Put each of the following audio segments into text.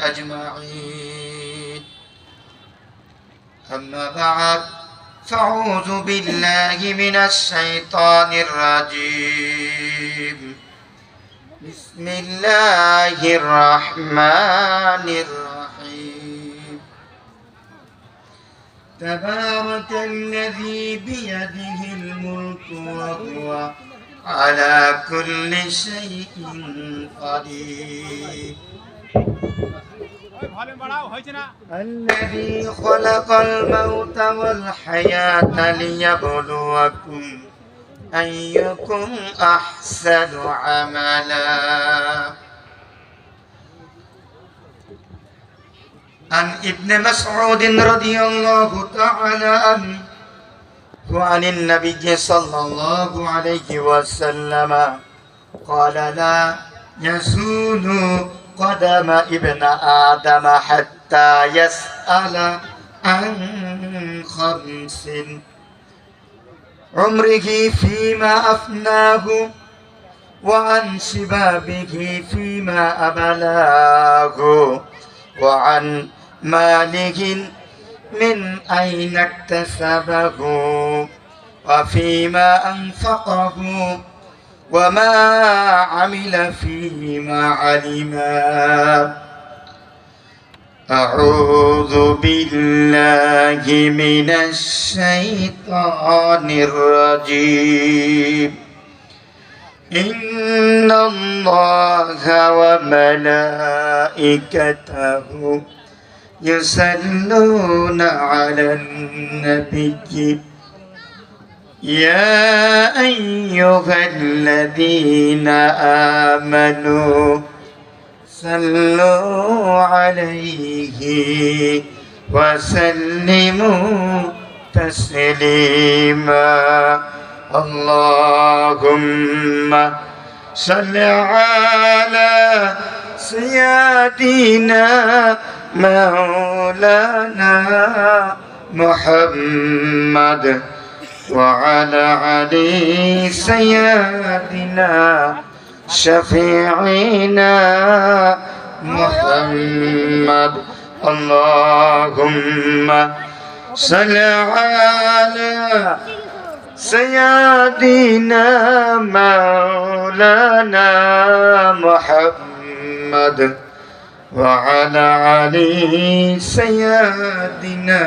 أجمعين. أما بعد فأعوذ بالله من الشيطان الرجيم. بسم الله الرحمن الرحيم. تبارك الذي بيده الملك وهو على كل شيء قدير. الذي خلق الموت والحياة ليبلوكم أيكم أحسن عملا. عن ابن مسعود رضي الله تعالى عنه وعن النبي صلى الله عليه وسلم قال لا يزول قدم ابن آدم حتى يسأل عن خمس: عمره فيما أفناه، وعن شبابه فيما أبلاه، وعن ماله من أين اكتسبه، وفيما أنفقه، وما عمل فيما علم. أعوذ بالله من الشيطان الرجيم. إن الله وملائكته يصلون على النبي يا أيها الذين آمنوا صلوا عليه وسلموا تسليما. اللهم صل على سيدنا مولانا محمد وعلى علي سيدنا شفيعنا محمد. اللهم صل على سيدنا مولانا محمد وعلى علي سيدنا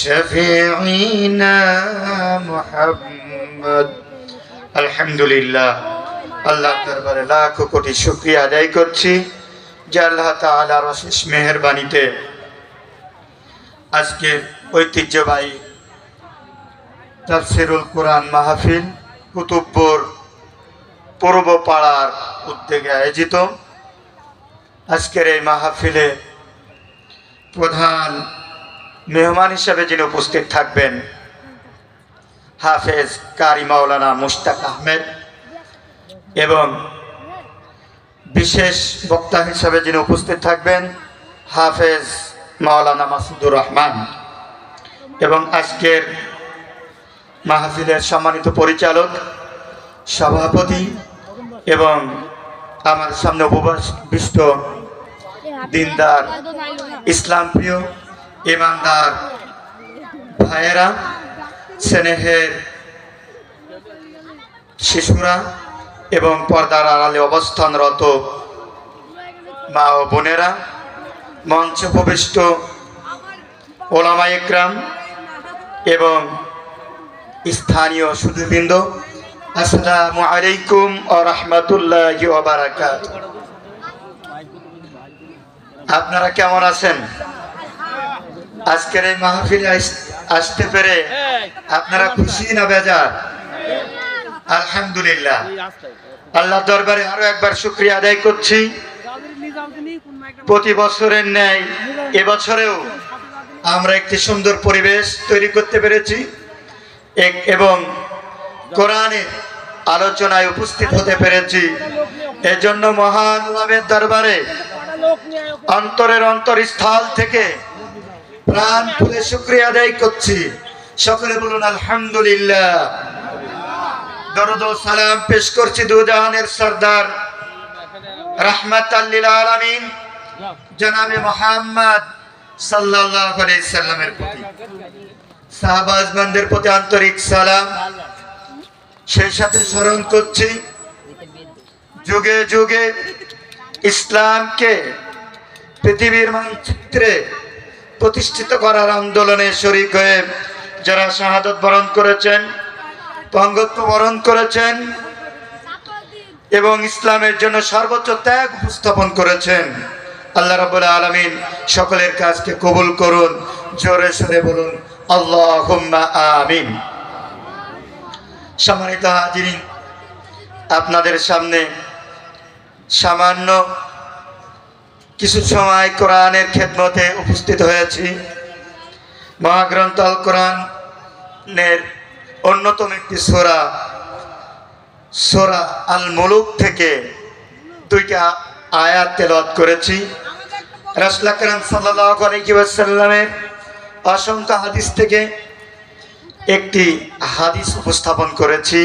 شفيعنا محمد. আলহামদুলিল্লাহ, আল্লাহ দরবারে লাখ কোটি শুকরিয়া আদায় করছি যে আল্লাহ তাআলার অশেষ মেহেরবানিতে আজকে ঐতিহ্যবাহী তাফসীরুল কোরআন মাহফিল কুতুবপুর পূর্ব পাড়ার উদ্যোগে আয়োজিত আজকের এই মাহফিলে প্রধান মেহমান হিসেবে যিনি উপস্থিত থাকবেন হাফেজ কারি মাওলানা মুশতাক আহমেদ, এবং বিশেষ বক্তা হিসেবে যিনি উপস্থিত থাকবেন হাফেজ মাওলানা মাসুদুর রহমান, এবং আজকের মাহফিলের সম্মানিত পরিচালক সভাপতি এবং আমার সামনে উপবিষ্ট দিনদার ইসলাম প্রিয় ইমানদার ভাইয়েরা, স্নেহের শিশুরা এবং পর্দার আড়ালে অবস্থানরত মা ও বোনেরা, মঞ্চ উপবিষ্ট ওলামা ইকরাম এবং স্থানীয় সুধীবৃন্দ, আসসালামু আলাইকুম ওয়া রাহমাতুল্লাহি ওয়া বারাকাতুহু। আপনারা কেমন আছেন? আজকের এই মাহফিলে আসতে পেরে আপনারা খুশি না বেজার? আলহামদুলিল্লাহ, আল্লাহ দরবারে আরো একবার শুকরিয়া আদায় করছি। প্রতি বছরের ন্যায় এবছরেও আমরা একটি সুন্দর পরিবেশ তৈরি করতে পেরেছি এবং কোরআনের আলোচনায় উপস্থিত হতে পেরেছি। এজন্য মহান আল্লাহর দরবারে অন্তরের অন্তরস্থল থেকে প্রাণ খুলে শুকরিয়া আদায় করছি। সকলে বলুন আলহামদুলিল্লাহ। দরুদ ও সালাম পেশ করছি দুজাহানের সরদার রাহমাতাল লিল আলামিন জনাবে মুহাম্মদ সাল্লাল্লাহু আলাইহি সাল্লামের প্রতি, সাহাবাজমানদের প্রতি আন্তরিক সালাম। সেই সাথে স্মরণ করছি যুগে যুগে ইসলামকে পৃথিবীর মানচিত্রে প্রতিষ্ঠিত করার আন্দোলনে শরীক হয়ে যারা শাহাদত বরণ করেছেন, পঙ্গত্ব বরণ করেছেন এবং ইসলামের জন্য সর্বোচ্চ ত্যাগ উপস্থাপন করেছেন, আল্লাহ রাব্বুল আলামিন সকলের কাজকে কবুল করুন। জোরে সরে বলুন আল্লাহুম্মা আমিন। সম্মানিত হাজিরিন, আপনাদের সামনে সামান্য কিছু সময় কোরআনের খেদমতে উপস্থিত হয়েছি। মহাগ্রন্থ আল কোরআনের অন্যতম একটি সূরা, সূরা আল মুলুক থেকে দুইটা আয়াত তেলাওয়াত করেছি। রাসূল আকরাম সাল্লাল্লাহু আলাইহি ওয়াসাল্লামের অসংখ্য হাদিস থেকে একটি হাদিস উপস্থাপন করেছি।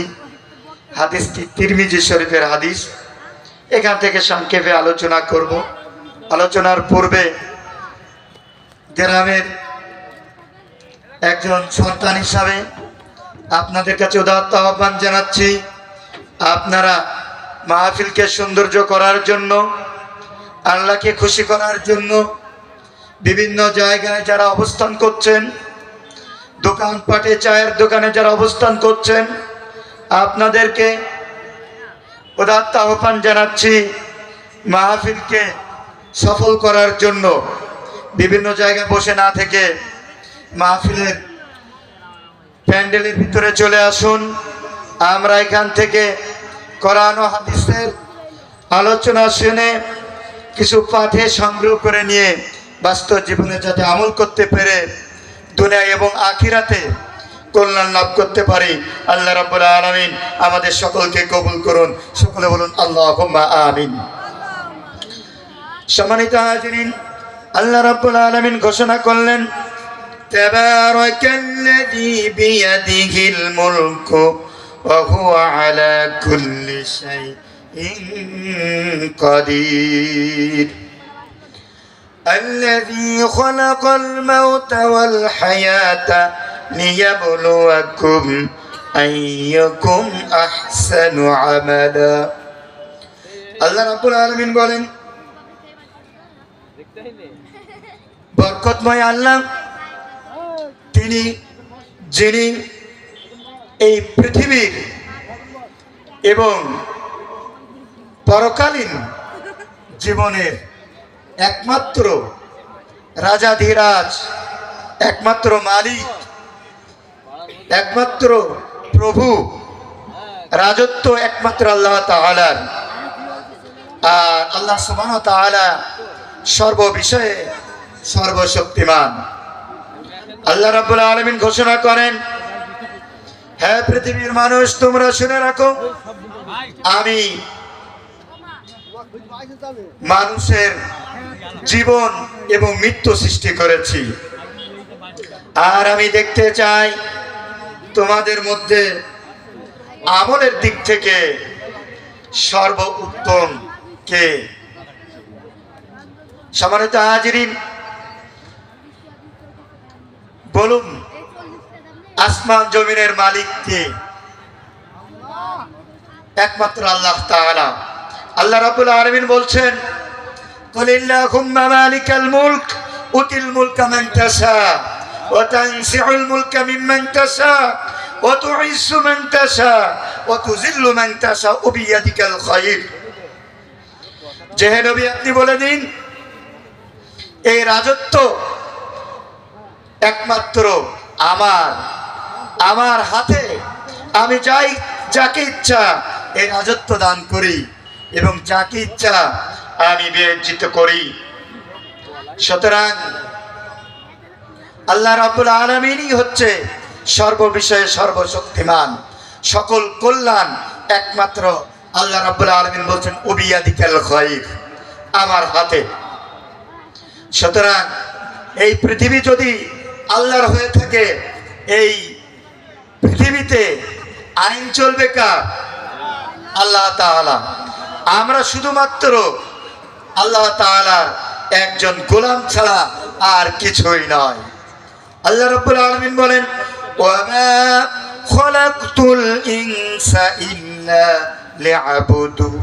হাদিসটি তিরমিজি শরীফের হাদিস। এখান থেকে সংক্ষেপে আলোচনা করব। আলোচনার পূর্বে গ্রামের একজন সন্তান হিসাবে আপনাদের কাছে উদাত্ত আহ্বান জানাচ্ছি, আপনারা মাহফিলকে সৌন্দর্য করার জন্য, আল্লাহকে খুশি করার জন্য বিভিন্ন জায়গায় যারা অবস্থান করছেন, দোকানপাটে, চায়ের দোকানে যারা অবস্থান করছেন, আপনাদেরকে উদাত্ত আহ্বান জানাচ্ছি মাহফিলকে সফল করার জন্য বিভিন্ন জায়গায় বসে না থেকে মাহফিলের প্যান্ডেলের ভিতরে চলে আসুন। আমরা এখান থেকে কোরআন ও হাদিসের আলোচনা শুনে কিছু পাঠে সংগ্রহ করে নিয়ে বাস্তব জীবনে যাতে আমল করতে পেরে দুনিয়া এবং আখিরাতে কল্যাণ লাভ করতে পারি, আল্লাহ রাব্বুল আলামিন আমাদের সকলকে কবুল করুন। সকলে বলুন আল্লাহুম্মা আমিন। সম্মানিত হাজিরিন, আল্লাহ রাব্বুল আলামিন ঘোষণা করলেন, তাবারাকাল্লাযী বিয়াদিহিল মুলকু ওয়া হুয়া আলা কুল্লি শাইইন কাদির। الذي خلق الموت والحياة ليبلوكم أيكم أحسن عملا। আল্লাহ রাব্বুল আলামিন বলেন, বরকতময় আল্লাহ তিনি, যিনি এই পৃথিবীর এবং পরকালীন জীবনের একমাত্র রাজাধিরাজ, একমাত্র মালিক, একমাত্র প্রভু, রাজত্ব একমাত্র আল্লাহ তাআলার। আর আল্লাহ সুবহানাহু ওয়া তাআলা সর্ববিষয়ে সর্বশক্তিমান। আল্লাহ রাব্বুল আলামিন ঘোষণা করেন, হে পৃথিবীর মানুষ, তোমরা শুনে রাখো, আমি মানুষের জীবন এবং মৃত্যু সৃষ্টি করেছি, আর আমি দেখতে চাই তোমাদের মধ্যে আমলের দিক থেকে সর্বোত্তম কে। সম্মানিত হাজিরিন, বলুন আসমান জমিনের মালিক কে? একমাত্র আল্লাহ তাআলা। আল্লাহ রাব্বুল আলামিন বলছেন, কুলিল্লাহুম্মা মালিকাল মুলক উতিল মুলকা মান তাশা ওয়া তানসিউল মুলকা মিম্মান তাশা ওয়া তুইজ্জু মান তাশা ওয়া তুযিল্লু মান তাশা বিয়াদিকাল খায়র। যে নবী, আপনি বলে দিন, এই রাজত্ব একমাত্র আমার, আমার হাতে। আমি যাই, যাকে ইচ্ছা এই রাজত্ব দান করি এবং যাকে ইচ্ছা আমি বিয়োজিত করি। সুতরাং আল্লাহ রাব্বুল আলামিনই হচ্ছে সর্ববিষয়ে সর্বশক্তিমান। সকল কল্যাণ একমাত্র আল্লাহ রাব্বুল আলামিন বলছেন, বিয়াদিকাল খায়র, আমার হাতে। সুতরাং এই পৃথিবী যদি আল্লাহর হয়ে থাকে, এই পৃথিবীতে আইন চলবে কার? আল্লাহ তাআলা। আমরা শুধুমাত্র আল্লাহ তাআলার একজন গোলাম ছাড়া আর কিছুই নয়। আল্লাহ রাব্বুল আলামিন বলেন, ওয়ামা খলাকতুল ইনসা ইল্লা লিআবুদুন।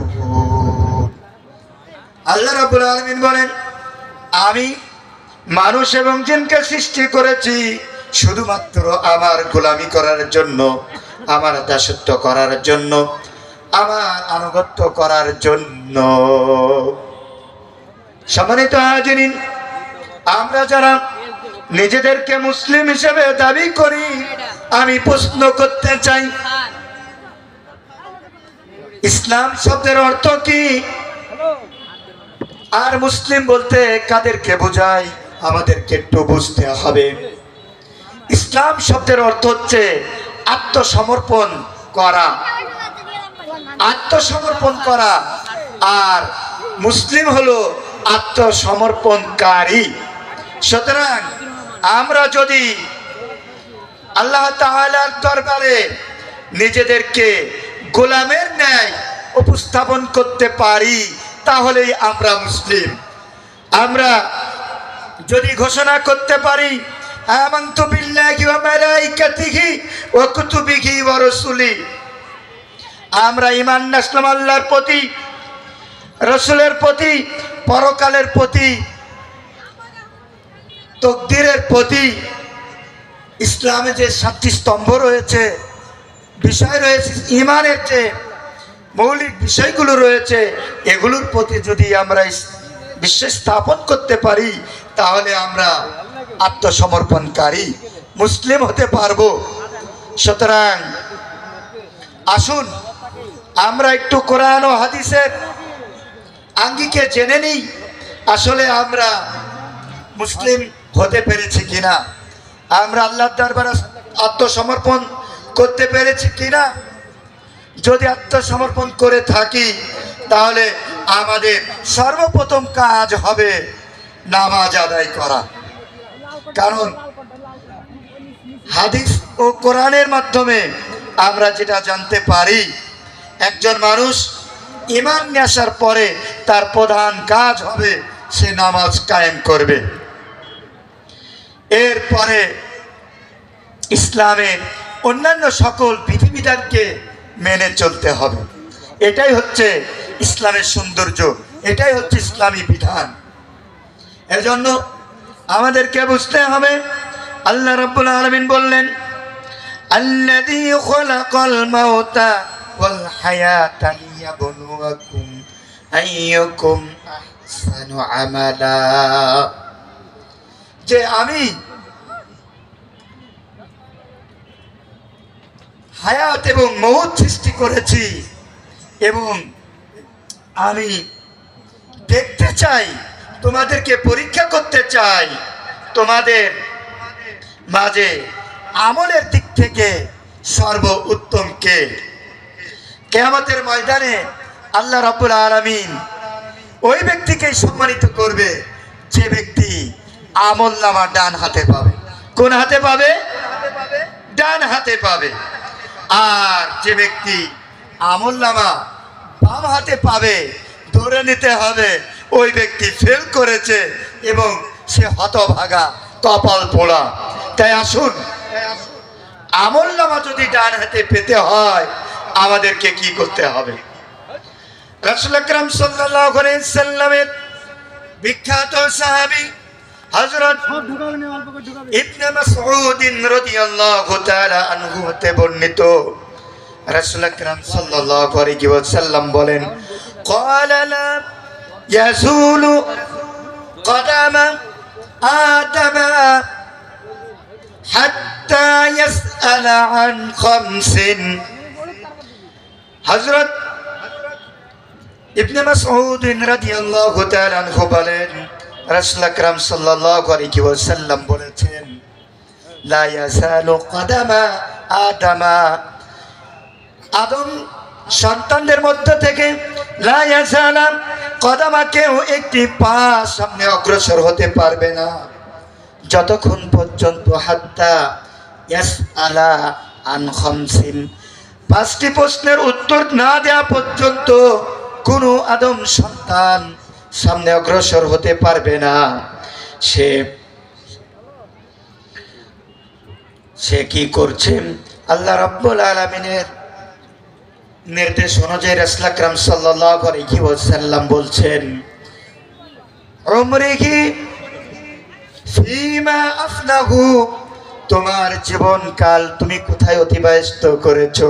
আল্লাহ রাব্বুল আলামিন বলেন, আমি মানুষ এবং জিনকে সৃষ্টি করেছি শুধুমাত্র আমার গোলামি করার জন্য, আমার দাসত্ব করার জন্য, আমার আনুগত্য করার জন্য। সম্মানিত হাজিরিন, আমরা যারা নিজেদেরকে মুসলিম হিসেবে দাবি করি, আমি প্রশ্ন করতে চাই, ইসলাম শব্দের অর্থ কি? আর মুসলিম বলতে কাদেরকে বোঝায় আমাদেরকে একটু বুঝতে হবে। ইসলাম শব্দের অর্থ হচ্ছে আত্মসমর্পণ করা, আত্মসমর্পণ করা। আর মুসলিম হলো আত্মসমর্পণকারী। সুতরাং আমরা যদি আল্লাহ তাআলার দরবারে নিজেদেরকে গোলামের ন্যায় উপস্থাপন করতে পারি, তাহলেই আমরা মুসলিম। আমরা যদি ঘোষণা করতে পারি, আমানতু বিল্লাহি ওয়া মালাইকাতিহি ওয়া কুতুবিহি ওয়া রাসূলিহি, আমরা ঈমান আনলাম আল্লাহর প্রতি, রাসূলের প্রতি, পরকালের প্রতি, তাকদীরের প্রতি। ইসলামে যে 7টি স্তম্ভ রয়েছে, বিষয় রয়েছে, ঈমানের যে মৌলিক বিষয়গুলো রয়েছে, এগুলোর প্রতি যদি আমরা বিশ্বাস স্থাপন করতে পারি, তাহলে আমরা আত্মসমর্পণকারী মুসলিম হতে পারবো। সুতরাং আসুন আমরা একটু কোরআন ও হাদিসের আঙ্গিকে জেনে নিই, আসলে আমরা মুসলিম হতে পেরেছি কিনা, আমরা আল্লাহর দরবারে আত্মসমর্পণ করতে পেরেছি কিনা। যদি আত্মসমর্পণ করে থাকি, তাহলে আমাদের সর্বপ্রথম কাজ হবে নামাজ আদায় করা। কারণ হাদিস ও কোরআনের মাধ্যমে আমরা যেটা জানতে পারি, একজন মানুষ ঈমান নিয়ে আসার পরে তার প্রধান কাজ হবে সে নামাজ কায়েম করবে। এরপরে ইসলামের অন্যান্য সকল বিধিবিধানকে মেনে চলতে হবে। এটাই হচ্ছে ইসলামের সৌন্দর্য, এটাই হচ্ছে ইসলামী বিধান। এজন্য আমাদেরকে বুঝতে হবে, আল্লাহ রাব্বুল আলামিন বললেন, আল্লাযী খালাকাল মাউতা ওয়াল হায়াতা লিয়াবলুয়াকুম আইয়ুকুম আহসানু আমালা, যে আমি হায়াত এবং মউত সৃষ্টি করেছি এবং আমি দেখতে চাই, তোমাদেরকে পরীক্ষা করতে চাই, তোমাদের মাঝে আমলের দিক থেকে সর্ব উত্তম কে। কিয়ামতের ময়দানে আল্লাহ রাব্বুল আলামিন ওই ব্যক্তিকে সম্মানিত করবে যে ব্যক্তি আমলনামা ডান হাতে পাবে। কোন হাতে পাবে? ডান হাতে পাবে। আর যে ব্যক্তি আমলনামা বাম হাতে পাবে, ধরে নিতে হবে ওই ব্যক্তি ফেল করেছে এবং সে হতভাগা, কপাল পোড়া। তাই আসুন, আমলনামা যদি ডান হাতে পেতে হয়, আমাদেরকে কি করতে হবে? রাসূল আকরাম সাল্লাল্লাহু আলাইহি সাল্লামের বিখ্যাত সাহাবী হযরত ইবনে মাসউদ রাদিয়াল্লাহু তাআলা আনহু হতে বর্ণিত, রাসূল আকরাম সাল্লাল্লাহু আলাইহি ওয়াসাল্লাম বলেন, ক্বালা লা ইয়াজুলু কদামা আদামা হাত্তা ইয়াসআলা আন খামসিন। হযরত ইবনে মাসউদ রাদিয়াল্লাহু তাআলা আনহু বলেন, রাসূল আকরাম সাল্লাল্লাহু আলাইহি ওয়াসাল্লাম বলেছেন, লা ইয়াজালু কদামা আদামা, আদম সন্তানদের মধ্যে থেকে লা ইয়াজালা কদামা, কেউ একটি পা সামনে অগ্রসর হতে পারবে না যতক্ষণ পর্যন্ত হাত্তা ইয়াসআলা আন খামসিন, 5টি প্রশ্নের উত্তর না দেওয়া পর্যন্ত কোনো আদম সন্তান সামনে অগ্রসর হতে পারবে না। সে সে কি করছে? আল্লাহ রাব্বুল আলামিনের নির্দেশ অনুযায়ী রাসূল আকরাম সাল্লাল্লাহু আলাইহি ওয়াসাল্লাম বলছেন, উমরিহি ফিমা আফনাহু, তোমার জীবনকাল তুমি কোথায় অতিবাহিত করেছো?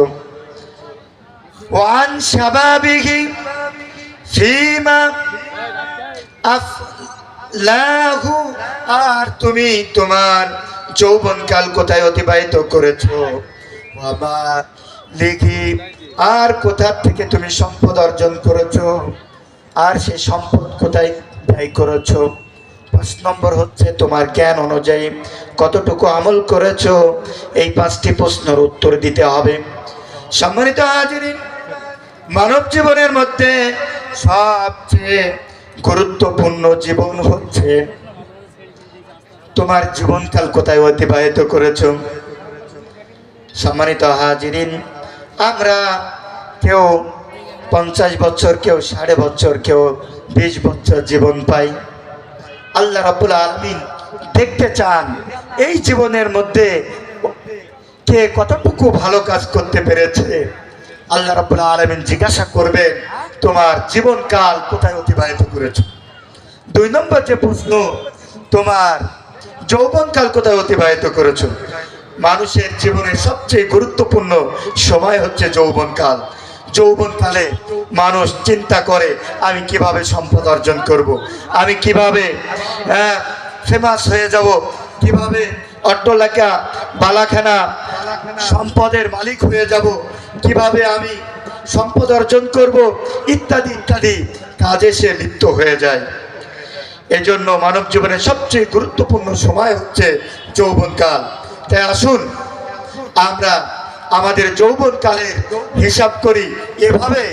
ওয়ান শাবাবিহি ফিমা আফলাহু, আর তুমি তোমার যৌবনকাল কোথায় অতিবাহিত করেছো? বাবা লিখি, আর কোথা থেকে তুমি সম্পদ অর্জন করেছো, আর সেই সম্পদ কোথায় ব্যয় করেছো? 5 নম্বর হচ্ছে তোমার জ্ঞান অনুযায়ী কতটুকু আমল করেছো। এই 5টি প্রশ্নের উত্তর দিতে হবে। সম্মানিত হাজিরিন, মানব জীবনের মধ্যে সবচেয়ে গুরুত্বপূর্ণ জীবন হচ্ছে তোমার জীবনকাল কোথায় অতিবাহিত করেছো। সম্মানিত হাজিরিন, আমরা কেউ 50 বছর, কেউ 60 বছর, কেউ 20 বছর জীবন পাই। আল্লাহ রাব্বুল আলামিন দেখতে চান এই জীবনের মধ্যে কে কতটুকু ভালো কাজ করতে পেরেছে। আল্লাহ রাব্বুল আলামিন জিজ্ঞাসা করবেন, তোমার জীবনকাল কোথায় অতিবাহিত করেছো। 2 নম্বর যে প্রশ্ন, তোমার যৌবনকাল কোথায় অতিবাহিত করেছো। মানুষের জীবনের সবচেয়ে গুরুত্বপূর্ণ সময় হচ্ছে যৌবনকাল। যৌবনকালে মানুষ চিন্তা করে, আমি কিভাবে সম্পদ অর্জন করব, আমি কিভাবে ফেমাস হয়ে যাব, কিভাবে অট্টলাকা বালাখানা সম্পদের মালিক হয়ে যাব, কিভাবে আমি সম্পদ অর্জন করব, ইত্যাদি ইত্যাদি কাজে সে লিপ্ত হয়ে যায়। এজন্য মানব জীবনের সবচেয়ে গুরুত্বপূর্ণ সময় হচ্ছে যৌবনকাল। তাই আসুন আমরা আমাদের যৌবনকালের হিসাব করি, এভাবে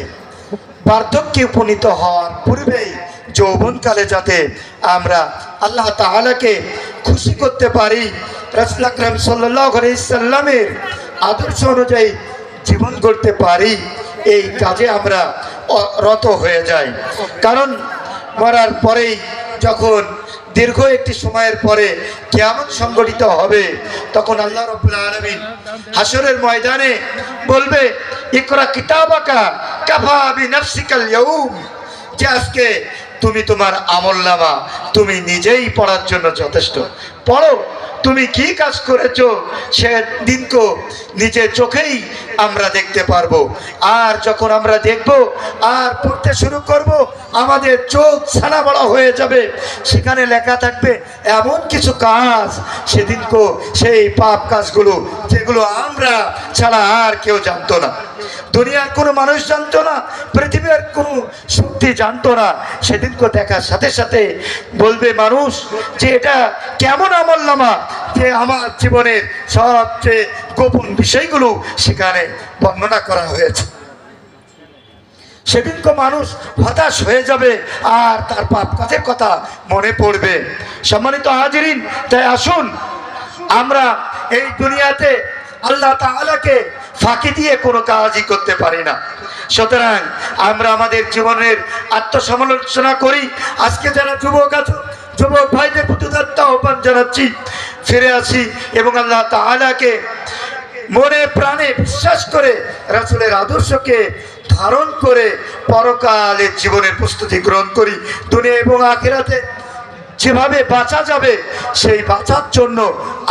বার্ধক্যে উপনীত হওয়ার পূর্বেই যৌবনকালে যাতে আমরা আল্লাহ তাআলাকে খুশি করতে পারি, রাসূল আকরাম সাল্লাল্লাহু আলাইহি সাল্লামের আদর্শ অনুযায়ী জীবন গড়তে পারি, এই কাজে আমরা রত হয়ে যাই। কারণ মরার পরেই, যখন দীর্ঘ একটি সময়ের পরে কিয়ামত সংগঠিত হবে, তখন আল্লাহ রাব্বুল আলামিন হাসরের ময়দানে বলবে, ইকরা কিতাবাকা কাফা বিনাফসিকাল ইয়াউম, যে আজকে তুমি তোমার আমলনামা তুমি নিজেই পড়ার জন্য যথেষ্ট। পড়ো, তুমি কি কাজ করেছো সেদিনকে নিজের চোখেই আমরা দেখতে পারবো। আর যখন আমরা দেখব আর পড়তে শুরু করব, আমাদের চোখ ছানা বড়া হয়ে যাবে। সেখানে লেখা থাকবে এমন কিছু কাজ সেদিনকে, সেই পাপ কাজগুলো যেগুলো আমরা ছাড়া আর কেউ জানতো না, দুনিয়ার কোনো মানুষ জানতো না, পৃথিবীর কোনো শক্তি জানতো না। সেদিনকে দেখার সাথে সাথে বলবে মানুষ যে এটা কেমন আমলনামা, যে আমার জীবনের সবচেয়ে গোপন বিষয়গুলো সেখানে বর্ণনা করা হয়েছে। সেদিনকে মানুষ হতাশ হয়ে যাবে আর তার পাপ কাজের কথা মনে পড়বে। সম্মানিত হাজিরিন, তাই আসুন আমরা এই দুনিয়াতে আল্লাহ তাআলাকে ফাঁকি দিয়ে কোনো কাজই করতে পারি না। সুতরাং আমরা আমাদের জীবনের আত্মসমালোচনা করি। আজকে যারা যুবক আছো, যুবক ভাইদের প্রতি আহ্বান জানাচ্ছি, ফিরে আসি এবং আল্লাহ তাআলাকে মনে প্রাণে বিশ্বাস করে রাসূলের আদর্শকে ধারণ করে পরকালের জীবনের প্রস্তুতি গ্রহণ করি। দুনিয়া এবং আখিরাতে যেভাবে বাঁচা যাবে সেই বাঁচার জন্য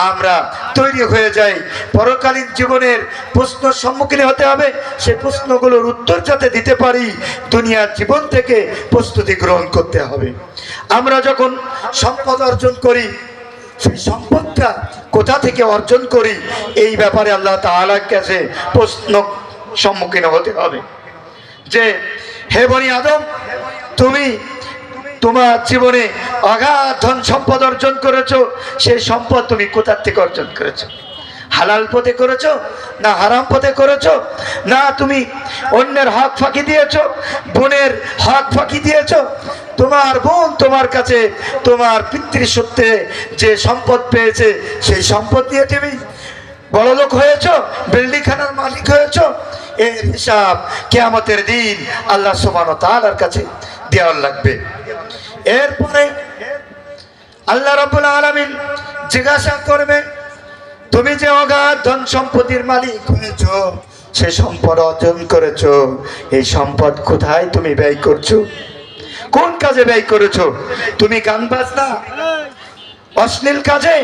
আমরা তৈরি হয়ে যাই। পরকালীন জীবনের প্রশ্ন সম্মুখীন হতে হবে, সেই প্রশ্নগুলোর উত্তর যাতে দিতে পারি, দুনিয়ার জীবন থেকে প্রস্তুতি গ্রহণ করতে হবে। আমরা যখন সম্পদ অর্জন করি, সেই সম্পদটা কোথা থেকে অর্জন করি, এই ব্যাপারে আল্লাহ তাআলার কাছে প্রশ্ন সম্মুখীন হতে হবে যে, হে বনি আদম, তুমি তোমার জীবনে অগাধ ধন সম্পদ অর্জন করেছো, সেই সম্পদ তুমি কোথা থেকে অর্জন করেছো? হালাল পথে করেছো না হারাম পথে করেছো? না তুমি অন্যের হক ফাঁকি দিয়েছো, বোনের হক ফাঁকি দিয়েছো? তোমার বোন তোমার কাছে তোমার পিতৃসূত্রে যে সম্পদ পেয়েছে, সেই সম্পদ দিয়ে তুমি বড়লোক হয়েছো, বিল্ডিং খানার মালিক হয়েছো? এর হিসাব কিয়ামতের দিন আল্লাহ সুবহানাহু ওয়া তাআলার কাছে দেওয়ার লাগবে। এরপরে আল্লাহ রাব্বুল আলামিন জিজ্ঞাসা করবে, তুমি যে অগাধ ধন সম্পত্তির মালিক হয়েছো, সে সম্পদ অর্জন করেছো, এই সম্পদ কোথায় তুমি ব্যয় করছো? কোন কাজে ব্যয় করেছো? তুমি গান বাজনা, অশ্লীল কাজে,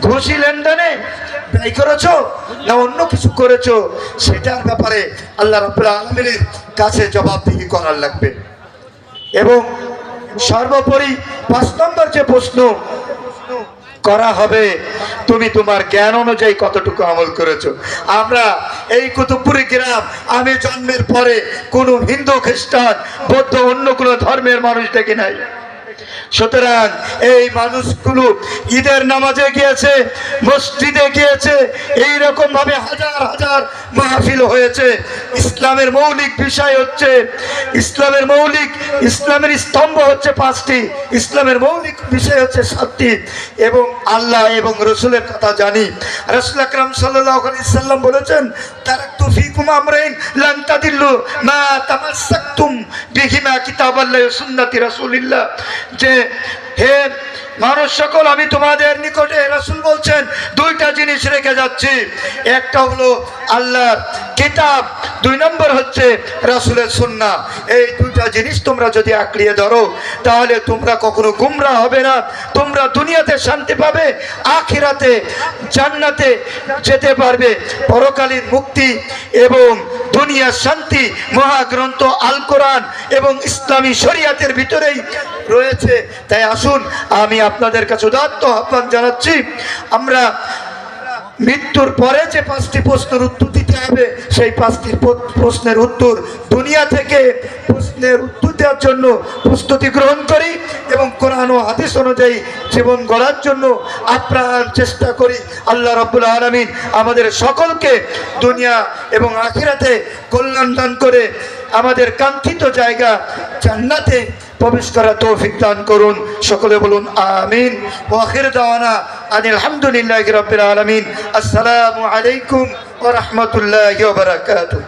ঘুষি লেনদেনে ব্যয় করেছো, না অন্য কিছু করেছো? সেটার ব্যাপারে আল্লাহ রাব্বুল আলামিনের কাছে জবাবদিহি করার লাগবে। এবং সর্বোপরি 5 নম্বর যে প্রশ্ন করা হবে, তুমি তোমার জ্ঞান অনুযায়ী কতটুকু আমল করেছো। আমরা এই কুতুবপুরি গ্রাম, আমি জন্মের পরে কোনো হিন্দু, খ্রিস্টান, বৌদ্ধ, অন্য কোনো ধর্মের মানুষ দেখি নাই। সুতরাং এই মানুষগুলো ঈদের নামাজে গিয়েছে, মসজিদে গিয়েছে, এইরকম ভাবে হাজার হাজার মাহফিল হয়েছে। ইসলামের মৌলিক বিষয় হচ্ছে, ইসলামের স্তম্ভ হচ্ছে 5টি, ইসলামের মৌলিক বিষয় হচ্ছে 7টি, এবং আল্লাহ এবং রসুলের কথা জানি। রাসূল আকরাম সাল্লাল্লাহু আলাইহি সাল্লাম বলেছেন, তারাকতু ফীকুম আমরাইন লান তাদিল্লু মা তামাসসাকতুম বিহিমা কিতাবাল্লাহি ওয়া সুন্নতি রাসূলিল্লাহ। যে হে মানুষ সকল, আমি তোমাদের নিকটে, রাসূল বলছেন, 2টা জিনিস রেখে যাচ্ছি। একটা হলো আল্লাহর কিতাব, 2 নম্বর হচ্ছে রাসূলের সুন্নাহ। এই 2টা জিনিস তোমরা যদি আঁকড়িয়ে ধরো, তাহলে তোমরা কখনো গুমরাহ হবে না। তোমরা দুনিয়াতে শান্তি পাবে, আখিরাতে জান্নাতে যেতে পারবে। পরকালীন মুক্তি এবং দুনিয়ার শান্তি মহাগ্রন্থ আল কোরআন এবং ইসলামী শরিয়াতের ভিতরেই রয়েছে। তাই আসুন, আমি আপনাদের কাছে উদাত্ত আহ্বান জানাচ্ছি, আমরা মৃত্যুর পরে যে 5টি প্রশ্নের উত্তর দিতে হবে, সেই 5টি প্রশ্নের উত্তর দুনিয়া থেকে প্রশ্নের উত্তর দেওয়ার জন্য প্রস্তুতি গ্রহণ করি এবং কোরআন ও হাদিস অনুযায়ী জীবন গড়ার জন্য আপ্রাণ চেষ্টা করি। আল্লাহ রাব্বুল আলামিন আমাদের সকলকে দুনিয়া এবং আখিরাতে কল্যাণ দান করে আমাদের কাঙ্ক্ষিত জায়গা জান্নাতে প্রবেশ করার তৌফিক দান করুন। সকলে বলুন আমিন। ওয়া আখির দাওয়ানা আনিল হামদুলিল্লাহি রাব্বিল আলামিন। আসসালামু আলাইকুম ওয়া রাহমাতুল্লাহি ওয়া বারাকাতুহু।